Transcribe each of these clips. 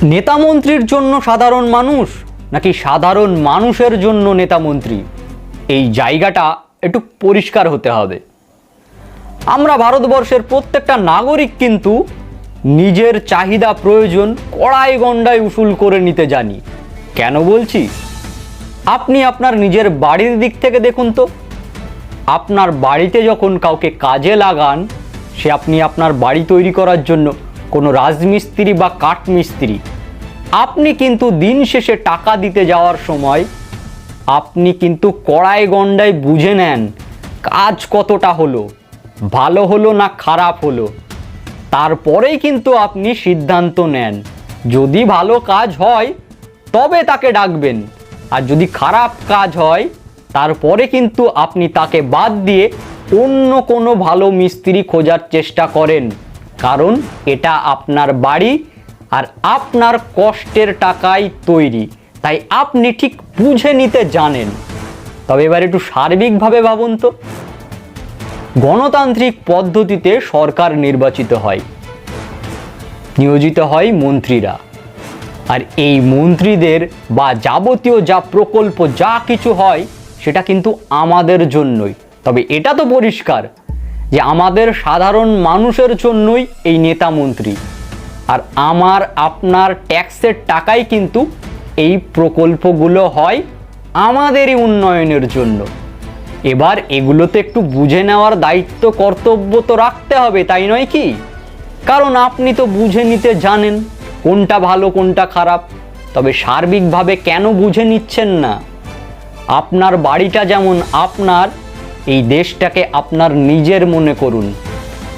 নেতা মন্ত্রীর জন্য সাধারণ মানুষ নাকি সাধারণ মানুষের জন্য নেতা মন্ত্রী, এই জায়গাটা একটু পরিষ্কার হতে হবে। আমরা ভারতবর্ষের প্রত্যেকটা নাগরিক কিন্তু নিজের চাহিদা প্রয়োজন কড়াই গণ্ডায় উসুল করে নিতে জানি। কেন বলছি? আপনি আপনার নিজের বাড়ির দিক থেকে দেখুন তো, আপনার বাড়িতে যখন কাউকে কাজে লাগান, সে আপনি আপনার বাড়ি তৈরি করার জন্য কোনো রাজমিস্ত্রি বা কাঠমিস্ত্রি, আপনি কিন্তু দিন শেষে টাকা দিতে যাওয়ার সময় আপনি কিন্তু কড়াই গণ্ডায় বুঝে নেন কাজ কতটা হলো, ভালো হলো না খারাপ হলো। তারপরেই কিন্তু আপনি সিদ্ধান্ত নেন। যদি ভালো কাজ হয় তবে তাকে ডাকবেন, আর যদি খারাপ কাজ হয় তারপরে কিন্তু আপনি তাকে বাদ দিয়ে অন্য কোনো ভালো মিস্ত্রি খোঁজার চেষ্টা করেন। কারণ এটা আপনার বাড়ি আর আপনার কষ্টের টাকায় তৈরি, তাই আপনি ঠিক বুঝে নিতে জানেন। তবে এবার একটু সার্বিকভাবে ভাবুন তো, গণতান্ত্রিক পদ্ধতিতে সরকার নির্বাচিত হয়, নিয়োজিত হয় মন্ত্রীরা, আর এই মন্ত্রীদের বা যাবতীয় যা প্রকল্প যা কিছু হয় সেটা কিন্তু আমাদের জন্যই। তবে এটা তো পরিষ্কার যে আমাদের সাধারণ মানুষের জন্যই এই নেতা মন্ত্রী, আর আমার আপনার ট্যাক্সের টাকাই কিন্তু এই প্রকল্পগুলো হয় আমাদেরই উন্নয়নের জন্য। এবার এগুলোতে একটু বুঝে নেওয়ার দায়িত্ব কর্তব্য তো রাখতে হবে, তাই নয় কি? কারণ আপনি তো বুঝে নিতে জানেন কোনটা ভালো কোনটা খারাপ। তবে সার্বিকভাবে কেন বুঝে নিচ্ছেন না? আপনার বাড়িটা যেমন আপনার, এই দেশটাকে আপনার নিজের মনে করুন,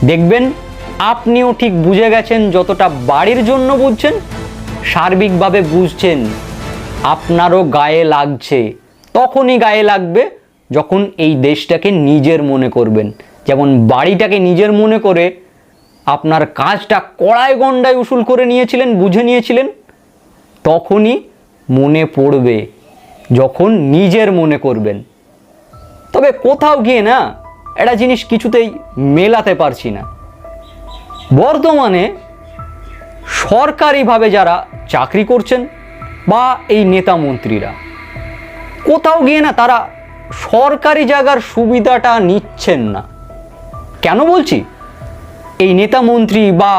দেখবেন আপনিও ঠিক বুঝে গেছেন। যতটা বাড়ির জন্য বুঝছেন, সার্বিকভাবে বুঝছেন, আপনারও গায়ে লাগছে। তখনই গায়ে লাগবে যখন এই দেশটাকে নিজের মনে করবেন। যেমন বাড়িটাকে নিজের মনে করে আপনার কাজটা কড়াই গণ্ডায় উসুল করে নিয়েছিলেন, বুঝে নিয়েছিলেন, তখনই মনে পড়বে যখন নিজের মনে করবেন। তবে কোথাও গিয়ে না একটা জিনিস কিছুতেই মেলাতে পারছি না। বর্তমানে সরকারিভাবে যারা চাকরি করছেন বা এই নেতা মন্ত্রীরা, কোথাও গিয়ে না তারা সরকারি জায়গার সুবিধাটা নিচ্ছেন না। কেন বলছি? এই নেতা মন্ত্রী বা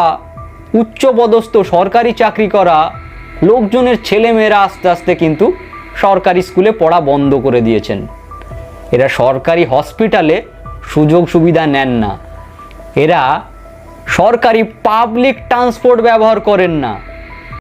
উচ্চপদস্থ সরকারি চাকরি করা লোকজনের ছেলেমেয়েরা আস্তে আস্তে কিন্তু সরকারি স্কুলে পড়া বন্ধ করে দিয়েছেন। এরা সরকারি হসপিটালে সুযোগ সুবিধা নেন না, এরা সরকারি পাবলিক ট্রান্সপোর্ট ব্যবহার করেন না।